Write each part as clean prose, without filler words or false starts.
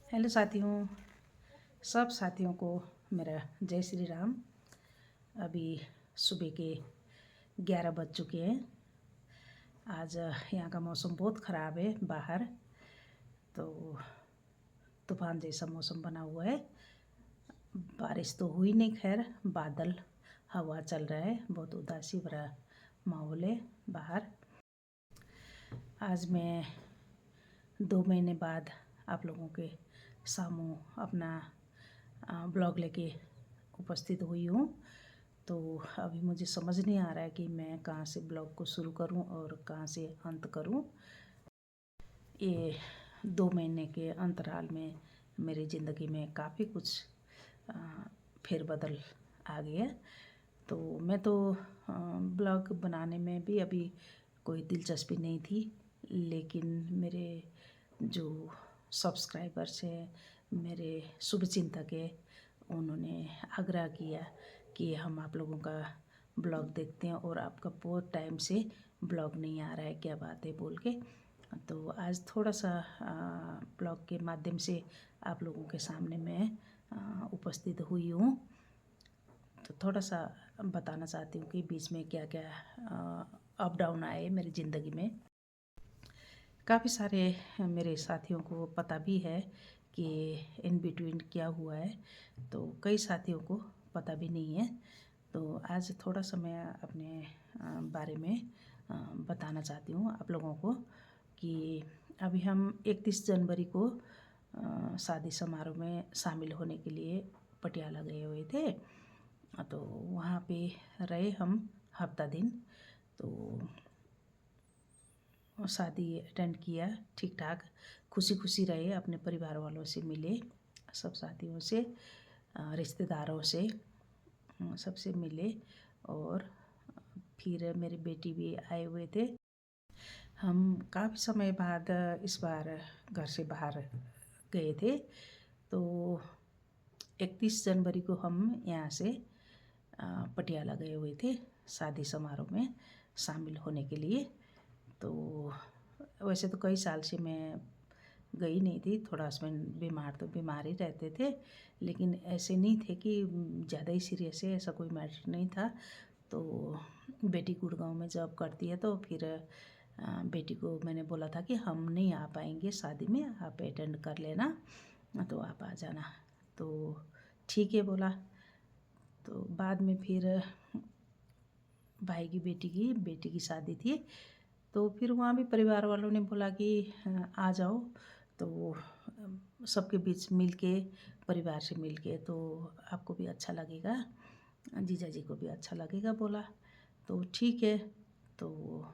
Hello साथियों, सब साथियों को मेरा जय श्री राम। अभी सुबह के 11 बज चुके हैं। आज यहाँ का मौसम बहुत ख़राब है। बाहर तो तूफ़ान जैसा मौसम बना हुआ है। बारिश तो हुई नहीं, खैर बादल हवा चल रहा है। बहुत उदासी भरा माहौल है बाहर। आज मैं 2 महीने बाद आप लोगों के सामू अपना ब्लॉग लेके उपस्थित हुई हूँ। तो अभी मुझे समझ नहीं आ रहा है कि मैं कहाँ से ब्लॉग को शुरू करूँ और कहाँ से अंत करूँ। ये 2 महीने के अंतराल में मेरी ज़िंदगी में काफ़ी कुछ फेरबदल आ गया। तो मैं तो ब्लॉग बनाने में भी अभी कोई दिलचस्पी नहीं थी, लेकिन मेरे जो सब्सक्राइबर्स हैं, मेरे शुभचिंतक है, उन्होंने आग्रह किया कि हम आप लोगों का ब्लॉग देखते हैं और आपका बहुत टाइम से ब्लॉग नहीं आ रहा है, क्या बात है बोल के। तो आज थोड़ा सा ब्लॉग के माध्यम से आप लोगों के सामने मैं उपस्थित हुई हूँ। तो थोड़ा सा बताना चाहती हूँ कि बीच में क्या क्या अप डाउन आए मेरी ज़िंदगी में। काफ़ी सारे मेरे साथियों को पता भी है कि इन बिटवीन क्या हुआ है, तो कई साथियों को पता भी नहीं है। तो आज थोड़ा सा मैं अपने बारे में बताना चाहती हूँ आप लोगों को कि अभी हम 31 जनवरी को शादी समारोह में शामिल होने के लिए पटियाला गए हुए थे। तो वहाँ पे रहे हम हफ्ता दिन। तो शादी अटेंड किया, ठीक ठाक खुशी खुशी रहे। अपने परिवार वालों से मिले, सब साथियों से, रिश्तेदारों से, सबसे मिले। और फिर मेरी बेटी भी आए हुए थे। हम काफ़ी समय बाद इस बार घर से बाहर गए थे। तो 31 जनवरी को हम यहाँ से पटियाला गए हुए थे शादी समारोह में शामिल होने के लिए। तो वैसे तो कई साल से मैं गई नहीं थी। थोड़ा हस्बैंड बीमार तो बीमार ही रहते थे, लेकिन ऐसे नहीं थे कि ज़्यादा ही सीरियस है, ऐसा कोई मैटर नहीं था। तो बेटी गुड़गांव में जॉब करती है, तो फिर बेटी को मैंने बोला था कि हम नहीं आ पाएंगे शादी में, आप अटेंड कर लेना, तो आप आ जाना। तो ठीक है बोला। तो बाद में फिर भाई की बेटी की शादी थी। तो फिर वहाँ भी परिवार वालों ने बोला कि आ जाओ। तो सबके बीच मिल के, परिवार से मिल के, तो आपको भी अच्छा लगेगा, जीजा जी को भी अच्छा लगेगा बोला। तो ठीक है। तो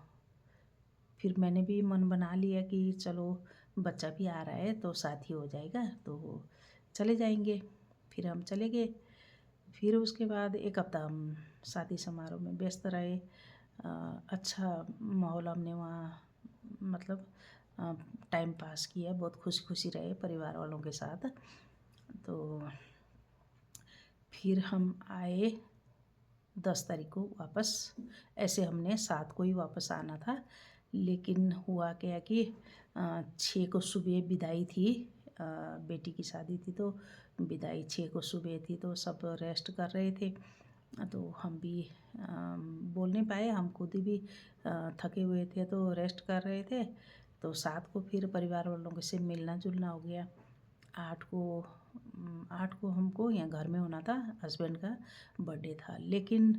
फिर मैंने भी मन बना लिया कि चलो बच्चा भी आ रहा है तो साथ ही हो जाएगा, तो चले जाएंगे। फिर हम चले गए। फिर उसके बाद 1 हफ्ता हम शादी समारोह में व्यस्त रहे। अच्छा माहौल हमने वहाँ मतलब टाइम पास किया, बहुत खुशी खुशी रहे परिवार वालों के साथ। तो फिर हम आए 10 तारीख को वापस। ऐसे हमने 7 को ही वापस आना था, लेकिन हुआ क्या कि 6 को सुबह विदाई थी। बेटी की शादी थी, तो विदाई 6 को सुबह थी, तो सब रेस्ट कर रहे थे। तो हम भी बोल नहीं पाए, हम खुद ही भी थके हुए थे, तो रेस्ट कर रहे थे। तो 7 को फिर परिवार वालों से मिलना जुलना हो गया। 8 को हमको यहाँ घर में होना था, हस्बैंड का बर्थडे था, लेकिन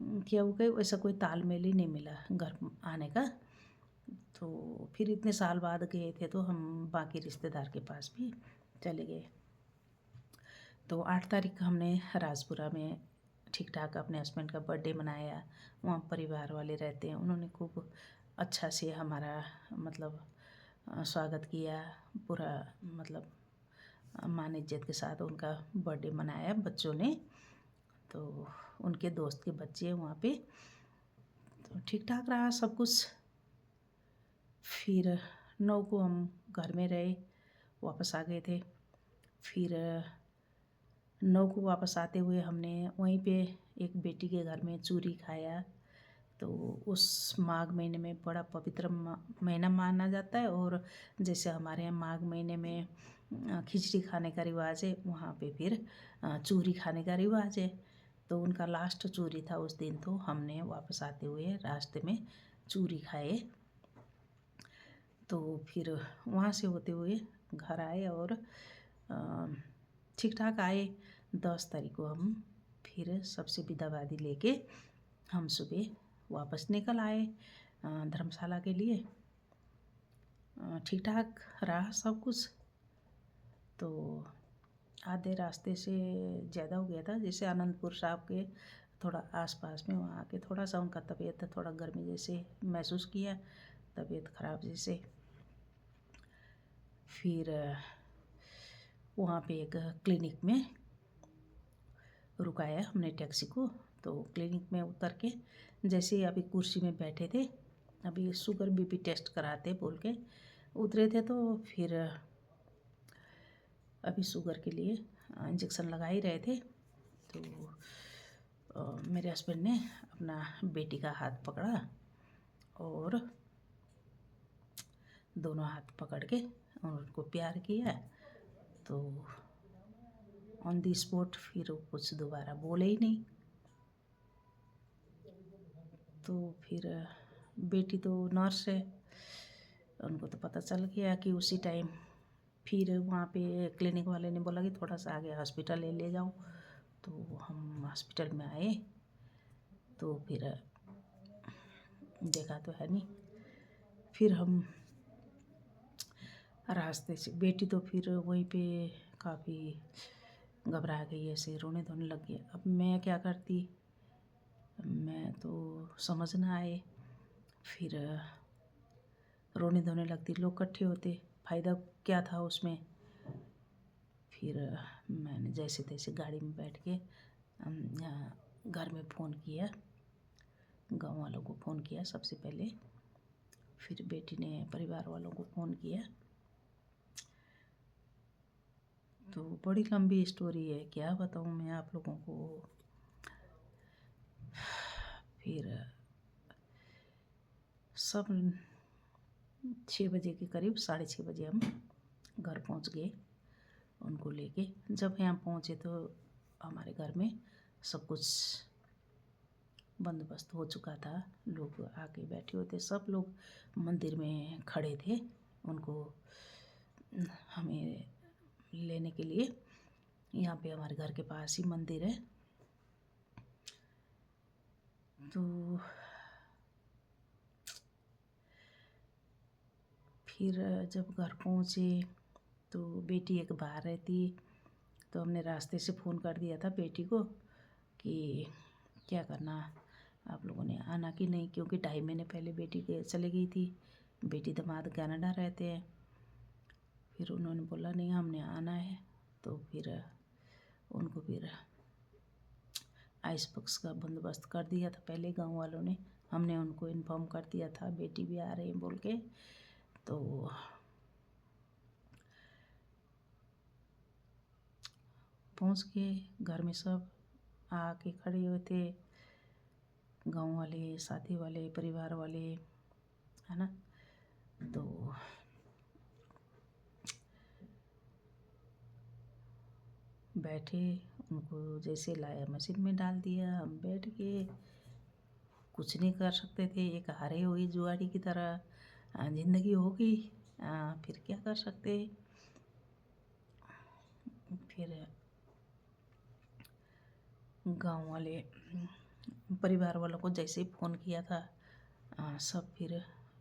क्या हो गया, वैसा कोई तालमेल ही नहीं मिला घर आने का। तो फिर इतने साल बाद गए थे, तो हम बाकी रिश्तेदार के पास भी चले गए। तो 8 तारीख हमने राजपुरा में ठीक ठाक अपने हस्बैंड का बर्थडे मनाया। वहाँ परिवार वाले रहते हैं, उन्होंने खूब अच्छा से हमारा मतलब स्वागत किया। पूरा मतलब मान इज्जत के साथ उनका बर्थडे मनाया बच्चों ने। तो उनके दोस्त के बच्चे हैं वहाँ पे। तो ठीक ठाक रहा सब कुछ। फिर 9 को हम घर में रहे, वापस आ गए थे। फिर 9 को वापस आते हुए हमने वहीं पे एक बेटी के घर में चूरी खाया, तो उस माघ महीने में बड़ा पवित्र महीना माना जाता है। और जैसे हमारे यहाँ माघ महीने में खिचड़ी खाने का रिवाज है, वहाँ पे फिर चूरी खाने का रिवाज है। तो उनका लास्ट चूरी था उस दिन, तो हमने वापस आते हुए रास्ते में चूरी खाए। तो फिर वहाँ से होते हुए घर आए और ठीक ठाक आए। 10 तारीख को हम फिर सबसे विदावादी लेके हम सुबह वापस निकल आए धर्मशाला के लिए। ठीक ठाक रहा सब कुछ। तो आधे रास्ते से ज़्यादा हो गया था, जैसे आनंदपुर साहब के थोड़ा आसपास में, वहाँ के थोड़ा सा उनका तबीयत थोड़ा गर्मी जैसे महसूस किया, तबीयत ख़राब जैसे। फिर वहाँ पे एक क्लिनिक में रुकाया हमने टैक्सी को। तो क्लिनिक में उतर के जैसे ही अभी कुर्सी में बैठे थे, अभी शुगर बीपी टेस्ट कराते बोल के उतरे थे, तो फिर अभी शुगर के लिए इंजेक्शन लगा ही रहे थे। तो मेरे हस्बैंड ने अपना बेटी का हाथ पकड़ा और दोनों हाथ पकड़ के उनको प्यार किया। तो ऑन दी स्पॉट फिर वो कुछ दोबारा बोले ही नहीं। तो फिर बेटी तो नर्स है, उनको तो पता चल गया कि उसी टाइम। फिर वहाँ पे क्लिनिक वाले ने बोला कि थोड़ा सा आगे हॉस्पिटल ले जाओ। तो हम हॉस्पिटल में आए, तो फिर देखा तो है नहीं। फिर हम रास्ते से, बेटी तो फिर वहीं पे काफ़ी घबरा गई, ऐसे रोने धोने लग गई। अब मैं क्या करती, मैं तो समझ ना आए। फिर रोने धोने लगती, लोग इकट्ठे होते, फ़ायदा क्या था उसमें। फिर मैंने जैसे तैसे गाड़ी में बैठ के घर में फ़ोन किया, गांव वालों को फ़ोन किया सबसे पहले। फिर बेटी ने परिवार वालों को फ़ोन किया। तो बड़ी लंबी स्टोरी है, क्या बताऊँ मैं आप लोगों को। फिर सब 6 बजे के करीब, 6:30 बजे हम घर पहुंच गए उनको लेके। जब यहाँ पहुँचे तो हमारे घर में सब कुछ बंदोबस्त हो चुका था, लोग आके बैठे हुए थे, सब लोग मंदिर में खड़े थे उनको हमें लेने के लिए। यहाँ पे हमारे घर के पास ही मंदिर है। तो फिर जब घर पहुँचे तो बेटी एक बाहर रहती, तो हमने रास्ते से फ़ोन कर दिया था बेटी को कि क्या करना, आप लोगों ने आना कि नहीं, क्योंकि 2.5 महीने पहले बेटी के चली गई थी। बेटी दामाद कनाडा रहते हैं। फिर उन्होंने बोला नहीं हमने आना है। तो फिर उनको फिर आइस बॉक्स का बंदोबस्त कर दिया था पहले गांव वालों ने। हमने उनको इन्फॉर्म कर दिया था बेटी भी आ रही है बोल के। तो पहुंच के घर में सब आके खड़े हुए थे, गांव वाले, साथी वाले, परिवार वाले, है ना। तो बैठे, उनको जैसे लाया मशीन में डाल दिया, हम बैठ के कुछ नहीं कर सकते थे, एक हारे हुई जुआरी की तरह ज़िंदगी होगी। फिर क्या कर सकते। फिर गांव वाले, परिवार वालों को जैसे ही फ़ोन किया था, सब फिर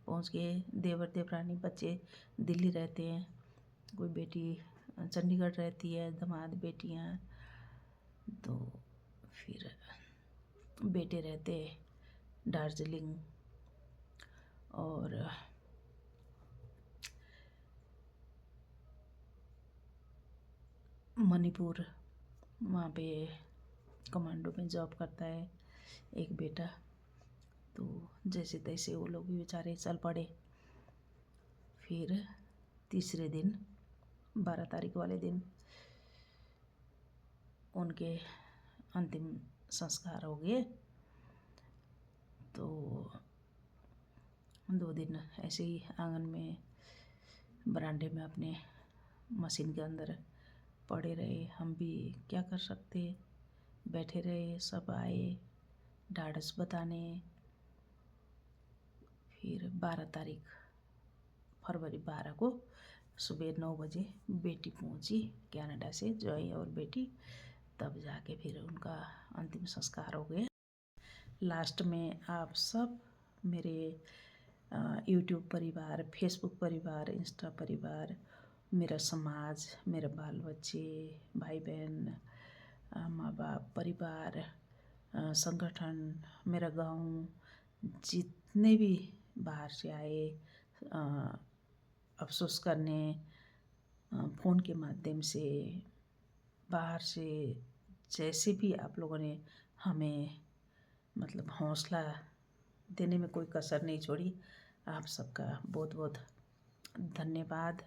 पहुंच गए। देवर देवरानी बच्चे दिल्ली रहते हैं, कोई बेटी चंडीगढ़ रहती है, दामाद बेटियां, तो फिर बेटे रहते दार्जिलिंग और मणिपुर, वहाँ पे कमांडो में जॉब करता है एक बेटा। तो जैसे तैसे वो लोग भी बेचारे चल पड़े। फिर तीसरे दिन 12 तारीख वाले दिन उनके अंतिम संस्कार हो गए। तो 2 दिन ऐसे ही आंगन में बरामदे में अपने मशीन के अंदर पड़े रहे। हम भी क्या कर सकते, बैठे रहे। सब आए ढाढ़स बताने। फिर 12 फरवरी 12 को सुबह 9 बजे बेटी पहुंची कनाडा से, जॉय और बेटी। तब जाके फिर उनका अंतिम संस्कार हो गया। लास्ट में आप सब मेरे यूट्यूब परिवार, फेसबुक परिवार, इंस्टा परिवार, मेरा समाज, मेरे बाल बच्चे, भाई बहन, माँ बाप, परिवार, संगठन, मेरा गांव, जितने भी बाहर से आए अफसोस करने, फ़ोन के माध्यम से, बाहर से, जैसे भी आप लोगों ने हमें मतलब हौसला देने में कोई कसर नहीं छोड़ी, आप सबका बहुत बहुत धन्यवाद।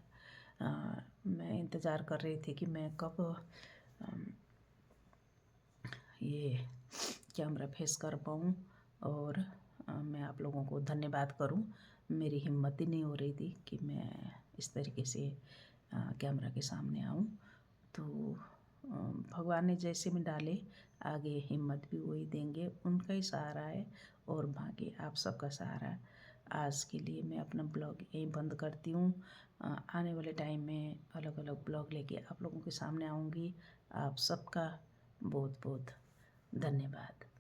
मैं इंतज़ार कर रही थी कि मैं कब ये कैमरा फेस कर पाऊँ और मैं आप लोगों को धन्यवाद करूं। मेरी हिम्मत ही नहीं हो रही थी कि मैं इस तरीके से कैमरा के सामने आऊं। तो भगवान ने जैसे में डाले, आगे हिम्मत भी वही देंगे। उनका ही सहारा है और बाकी आप सबका सहारा। आज के लिए मैं अपना ब्लॉग यहीं बंद करती हूँ। आने वाले टाइम में अलग अलग ब्लॉग लेके आप लोगों के सामने आऊँगी। आप सबका बहुत बहुत धन्यवाद।